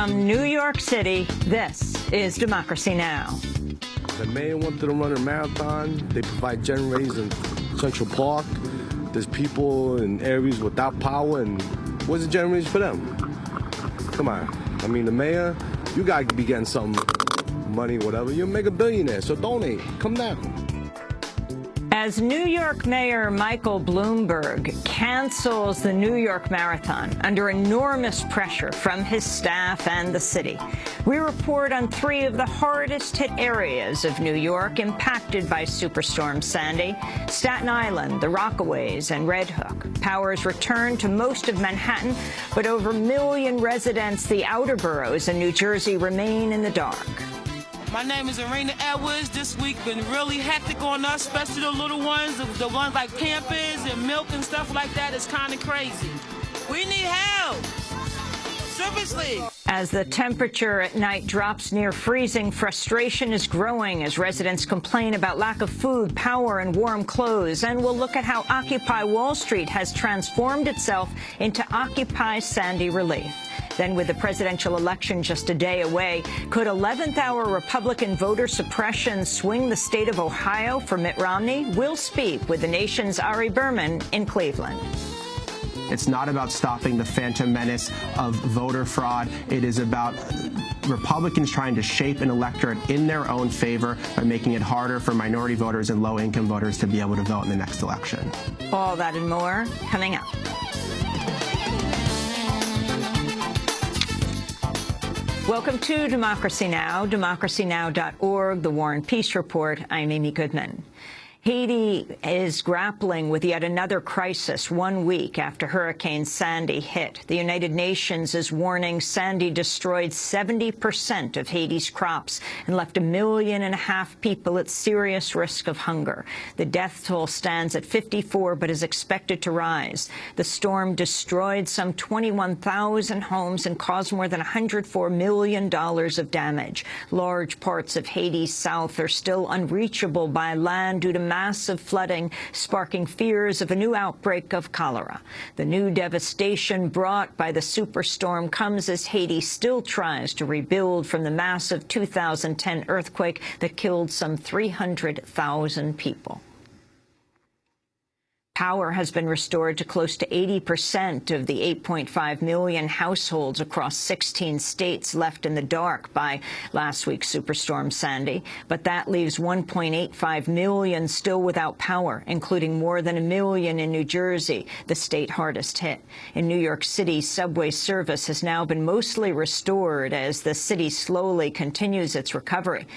From New York City, this is Democracy Now! The mayor wanted to run a marathon. They provide generators in Central Park. There's people in areas without power, and where's the generators for them? Come on. I mean, the mayor, you got to be getting some money, whatever. You're a mega billionaire, so donate. Come down. As New York Mayor Michael Bloomberg cancels the New York Marathon under enormous pressure from his staff and the city, we report on three of the hardest-hit areas of New York impacted by Superstorm Sandy: Staten Island, the Rockaways, and Red Hook. Power's returned to most of Manhattan, but over 1 million residents, the outer boroughs in New Jersey, remain in the dark. My name is Arena Edwards. This week been really hectic on us, especially the little ones, the ones like Pampers and milk and stuff like that. It's kind of crazy. We need help. Seriously. As the temperature at night drops near freezing, frustration is growing as residents complain about lack of food, power, and warm clothes. And we'll look at how Occupy Wall Street has transformed itself into Occupy Sandy Relief. Then, with the presidential election just a day away, could 11th-hour Republican voter suppression swing the state of Ohio for Mitt Romney? We'll speak with the nation's Ari Berman in Cleveland. It's not about stopping the phantom menace of voter fraud. It is about Republicans trying to shape an electorate in their own favor by making it harder for minority voters and low-income voters to be able to vote in the next election. All that and more coming up. Welcome to Democracy Now!, democracynow.org, The War and Peace Report. I'm Amy Goodman. Haiti is grappling with yet another crisis 1 week after Hurricane Sandy hit. The United Nations is warning Sandy destroyed 70% of Haiti's crops and left 1.5 million people at serious risk of hunger. The death toll stands at 54, but is expected to rise. The storm destroyed some 21,000 homes and caused more than $104 million of damage. Large parts of Haiti's south are still unreachable by land due to massive flooding, sparking fears of a new outbreak of cholera. The new devastation brought by the superstorm comes as Haiti still tries to rebuild from the massive 2010 earthquake that killed some 300,000 people. Power has been restored to close to 80% of the 8.5 million households across 16 states left in the dark by last week's Superstorm Sandy. But that leaves 1.85 million still without power, including more than 1 million in New Jersey, the state hardest hit. In New York City, subway service has now been mostly restored as the city slowly continues its recovery.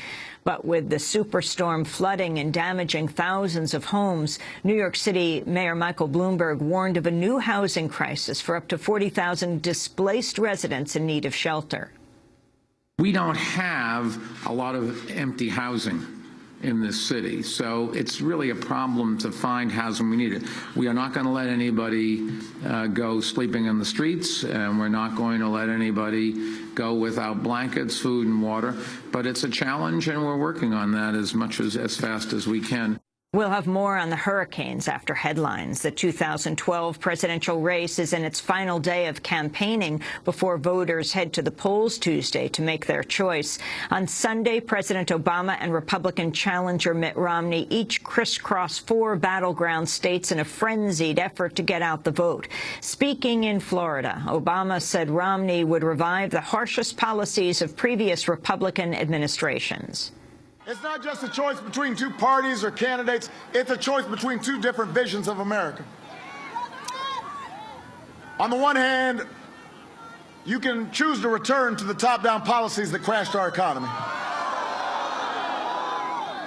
But with the superstorm flooding and damaging thousands of homes, New York City Mayor Michael Bloomberg warned of a new housing crisis for up to 40,000 displaced residents in need of shelter. We don't have a lot of empty housing in this city, so it's really a problem to find housing. We need it. We are not going to let anybody go sleeping in the streets, and we're not going to let anybody go without blankets, food, and water. But it's a challenge, and we're working on that as fast as we can. We'll have more on the hurricanes after headlines. The 2012 presidential race is in its final day of campaigning before voters head to the polls Tuesday to make their choice. On Sunday, President Obama and Republican challenger Mitt Romney each crisscross 4 battleground states in a frenzied effort to get out the vote. Speaking in Florida, Obama said Romney would revive the harshest policies of previous Republican administrations. It's not just a choice between 2 parties or candidates. It's a choice between 2 different visions of America. On the one hand, you can choose to return to the top-down policies that crashed our economy.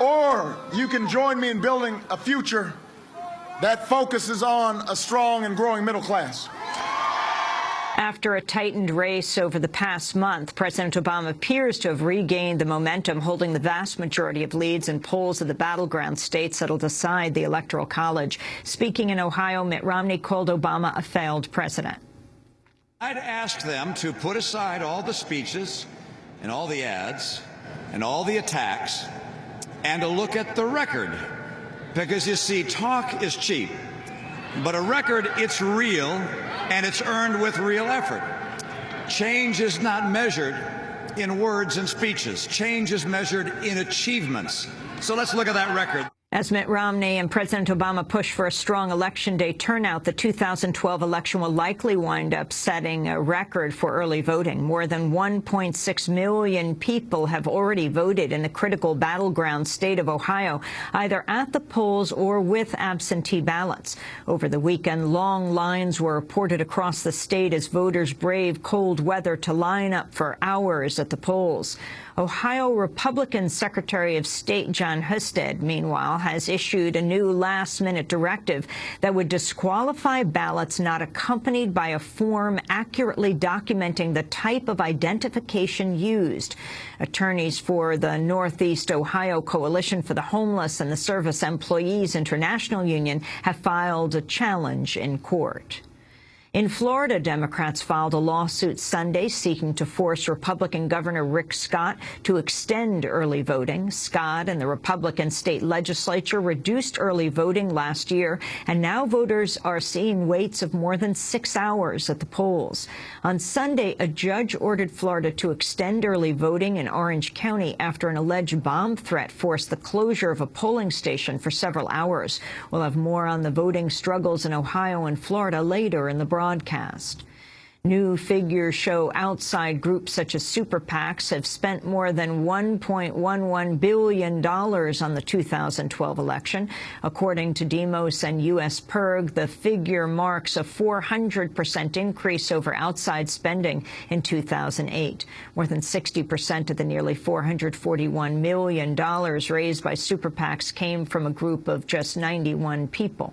Or you can join me in building a future that focuses on a strong and growing middle class. After a tightened race over the past month, President Obama appears to have regained the momentum, holding the vast majority of leads in polls of the battleground states that will decide the Electoral College. Speaking in Ohio, Mitt Romney called Obama a failed president. I'd ask them to put aside all the speeches and all the ads and all the attacks and to look at the record. Because, you see, talk is cheap, but a record, it's real, and it's earned with real effort. Change is not measured in words and speeches. Change is measured in achievements. So let's look at that record. As Mitt Romney and President Obama push for a strong Election Day turnout, the 2012 election will likely wind up setting a record for early voting. More than 1.6 million people have already voted in the critical battleground state of Ohio, either at the polls or with absentee ballots. Over the weekend, long lines were reported across the state as voters braved cold weather to line up for hours at the polls. Ohio Republican Secretary of State Jon Husted, meanwhile, has issued a new last-minute directive that would disqualify ballots not accompanied by a form accurately documenting the type of identification used. Attorneys for the Northeast Ohio Coalition for the Homeless and the Service Employees International Union have filed a challenge in court. In Florida, Democrats filed a lawsuit Sunday seeking to force Republican Governor Rick Scott to extend early voting. Scott and the Republican state legislature reduced early voting last year, and now voters are seeing waits of more than 6 hours at the polls. On Sunday, a judge ordered Florida to extend early voting in Orange County after an alleged bomb threat forced the closure of a polling station for several hours. We'll have more on the voting struggles in Ohio and Florida later in the broadcast. New figures show outside groups such as super PACs have spent more than $1.11 billion on the 2012 election. According to Demos and U.S. PIRG, the figure marks a 400% increase over outside spending in 2008. More than 60% of the nearly $441 million raised by super PACs came from a group of just 91 people.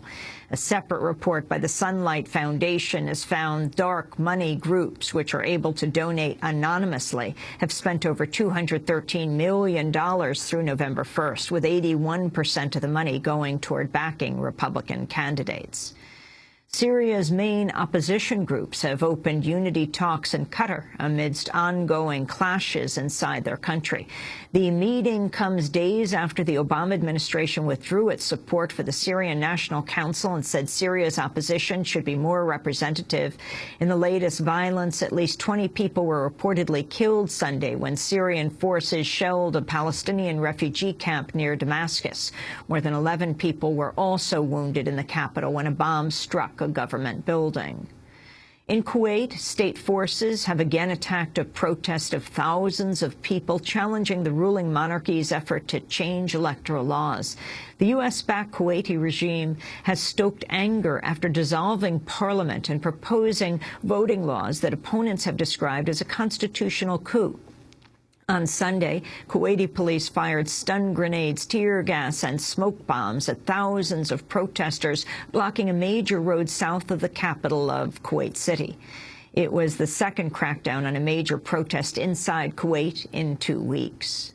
A separate report by the Sunlight Foundation has found dark money groups, which are able to donate anonymously, have spent over $213 million through November 1st, with 81% of the money going toward backing Republican candidates. Syria's main opposition groups have opened unity talks in Qatar amidst ongoing clashes inside their country. The meeting comes days after the Obama administration withdrew its support for the Syrian National Council and said Syria's opposition should be more representative. In the latest violence, at least 20 people were reportedly killed Sunday when Syrian forces shelled a Palestinian refugee camp near Damascus. More than 11 people were also wounded in the capital when a bomb struck a government building. In Kuwait, state forces have again attacked a protest of thousands of people challenging the ruling monarchy's effort to change electoral laws. The U.S.-backed Kuwaiti regime has stoked anger after dissolving parliament and proposing voting laws that opponents have described as a constitutional coup. On Sunday, Kuwaiti police fired stun grenades, tear gas, and smoke bombs at thousands of protesters blocking a major road south of the capital of Kuwait City. It was the second crackdown on a major protest inside Kuwait in 2 weeks.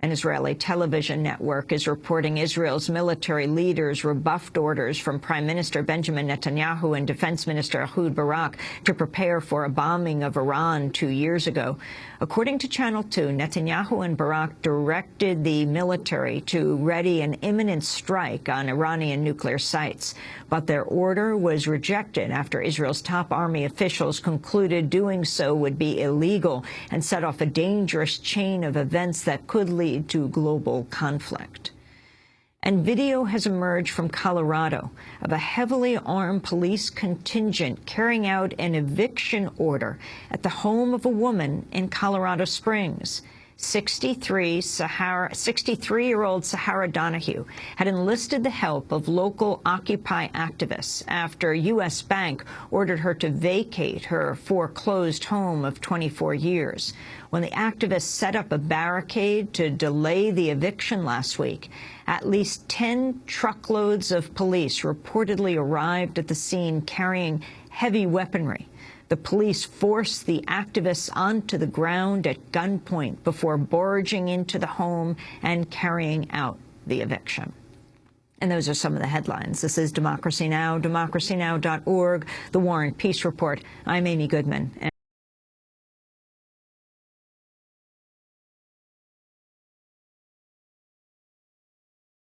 An Israeli television network is reporting Israel's military leaders rebuffed orders from Prime Minister Benjamin Netanyahu and Defense Minister Ehud Barak to prepare for a bombing of Iran 2 years ago. According to Channel 2, Netanyahu and Barak directed the military to ready an imminent strike on Iranian nuclear sites. But their order was rejected after Israel's top army officials concluded doing so would be illegal and set off a dangerous chain of events that could lead to global conflict. And video has emerged from Colorado of a heavily armed police contingent carrying out an eviction order at the home of a woman in Colorado Springs. 63-year-old Sahara Donahue had enlisted the help of local Occupy activists after U.S. Bank ordered her to vacate her foreclosed home of 24 years. When the activists set up a barricade to delay the eviction last week, at least 10 truckloads of police reportedly arrived at the scene carrying heavy weaponry. The police forced the activists onto the ground at gunpoint before barging into the home and carrying out the eviction. And those are some of the headlines. This is Democracy Now!, democracynow.org, The War and Peace Report. I'm Amy Goodman.